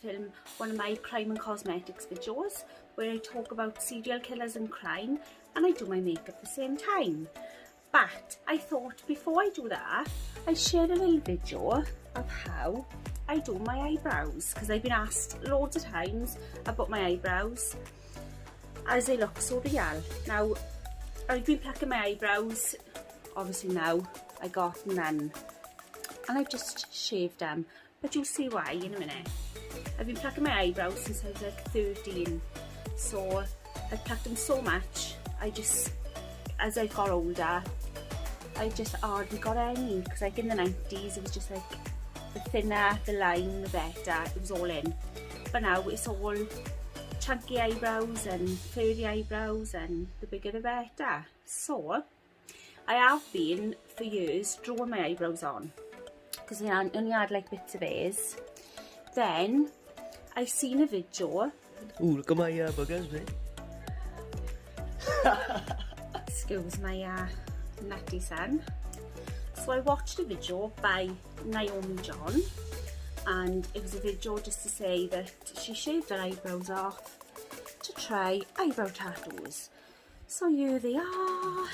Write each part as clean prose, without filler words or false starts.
film one of my crime and cosmetics videos where I talk about serial killers and crime, and I do my makeup at the same time. But I thought before I do that, I'd share a little video of how I do my eyebrows, because I've been asked loads of times about my eyebrows as they look so real. Now, I've been plucking my eyebrows, obviously now I got none, and I've just shaved them, but you'll see why in a minute. I've been plucking my eyebrows since I was like 13, so I've plucked them so much, as I got older, I just hardly got any, because like in the 90s it was just like the thinner the line the better, it was all in. But now it's all chunky eyebrows and furry eyebrows, and the bigger the better. So I have been for years drawing my eyebrows on, because I only had like bits of hairs. Then I seen a video. Ooh, look at my buggers, mate. Excuse my nutty son. So I watched a video by Naomi John, and it was a video just to say that she shaved her eyebrows off to try eyebrow tattoos. So here they are.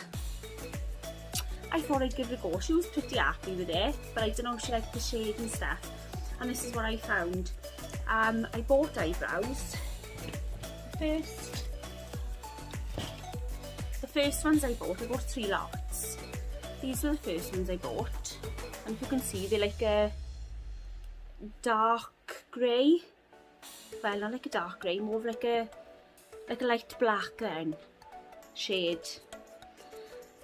I thought I'd give it a go. She was pretty happy with it, but I don't know if she liked the shade and stuff. And this is what I found. I bought eyebrows. The first ones I bought 3 lots. These were the first ones I bought, and if you can see, they're like a dark grey. Well, not like a dark grey, more of like a light black then shade.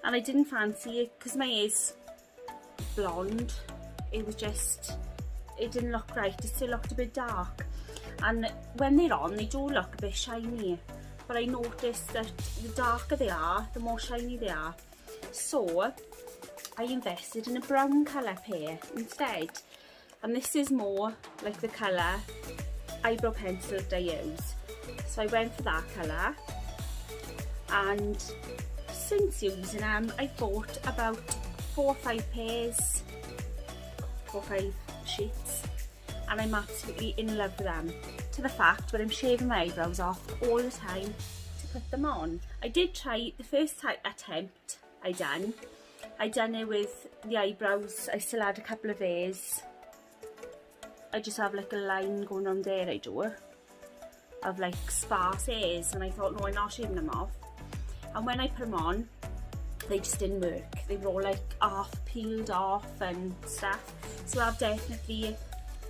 And I didn't fancy it because my hair's blonde. It didn't look right. It still looked a bit dark. And when they're on, they do look a bit shiny. But I noticed that the darker they are, the more shiny they are. So I invested in a brown colour pair instead. And this is more like the colour eyebrow pencil that I use. So I went for that colour. And since using them, I bought about 4 or 5 pairs, 4 or 5 sheets, and I'm absolutely in love with them, to the fact that I'm shaving my eyebrows off all the time to put them on. I did try the first attempt I done it with the eyebrows. I still had a couple of hairs. I just have like a line going on there, I do, of like sparse hairs, and I thought, no, I'm not shaving them off. And when I put them on, they just didn't work. They were all like half peeled off and stuff. So I've definitely,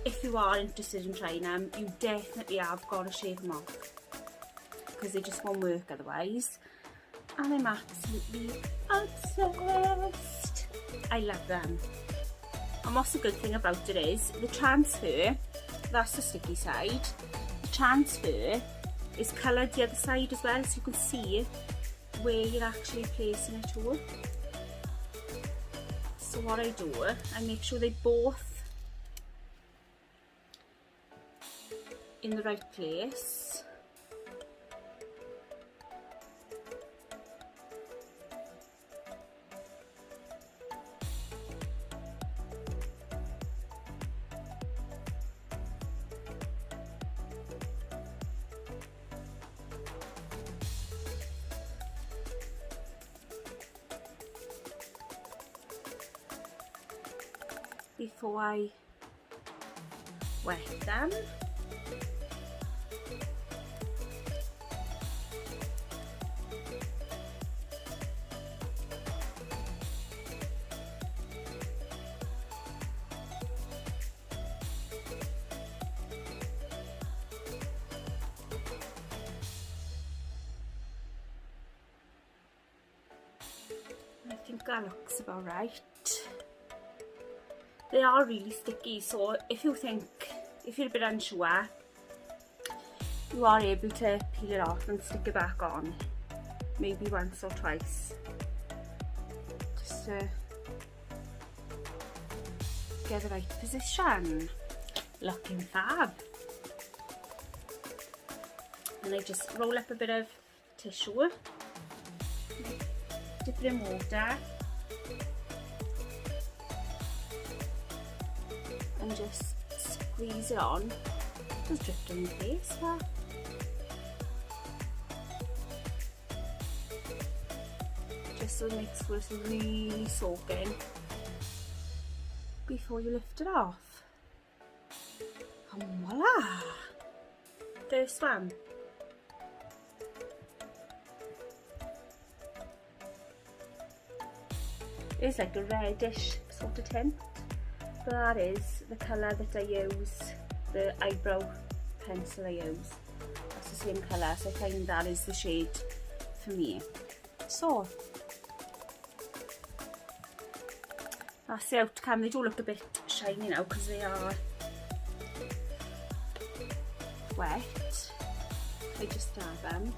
if you are interested in trying them, you definitely have got to shave them off, because they just won't work otherwise. And I'm absolutely obsessed. I love them. And what's the good thing about it is the transfer, that's the sticky side. The transfer is coloured the other side as well, so you can see where you're actually placing it to. So what I do, I make sure they both in the right place. Before I wet them. I think that looks about right. They are really sticky, so if you're a bit unsure, you are able to peel it off and stick it back on, maybe once or twice, just to get the right position. Looking fab. And I just roll up a bit of tissue, dip it in water, and just squeeze it on Just dripped on your face there. Just so it makes sure it's really soaking before you lift it off. And voila! First one. It's like a reddish sort of tint, but that is the colour that I use, the eyebrow pencil I use. That's the same colour, so I find that is the shade for me. So that's the outcome. They do look a bit shiny now because they are wet. I just dab them.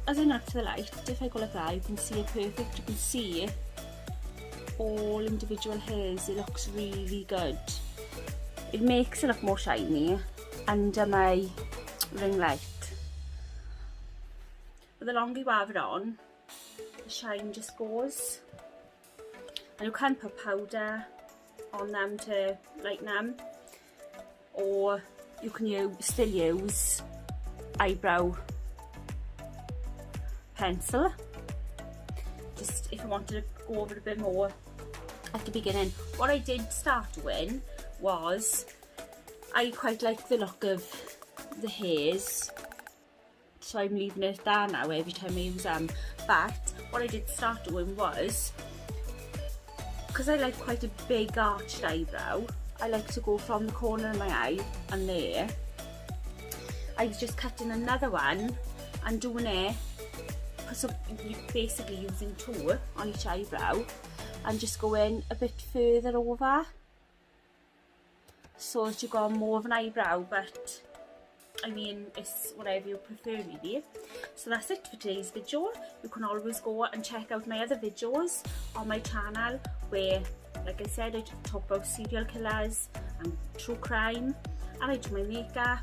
As I nut to the light, if I go like that, you can see it perfect. You can see all individual hairs. It looks really good. It makes it look more shiny under my ring light. But the longer you have it on, the shine just goes. And you can put powder on them to lighten them, or you can still use eyebrow pencil, just if you wanted to go over a bit more at the beginning. What I did start doing was, I quite like the look of the hairs, so I'm leaving it there now every time I use them. But what I did start doing was, because I like quite a big arched eyebrow, I like to go from the corner of my eye and there. I was just cutting another one and doing it, so basically using two on each eyebrow and just going a bit further over, so that you got more of an eyebrow, but I mean, it's whatever you prefer really. So that's it for today's video. You can always go and check out my other videos on my channel where, like I said, I talk about serial killers and true crime, and I do my makeup,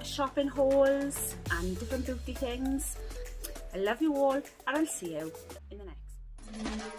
shopping hauls and different beauty things. I love you all, and I'll see you in the next.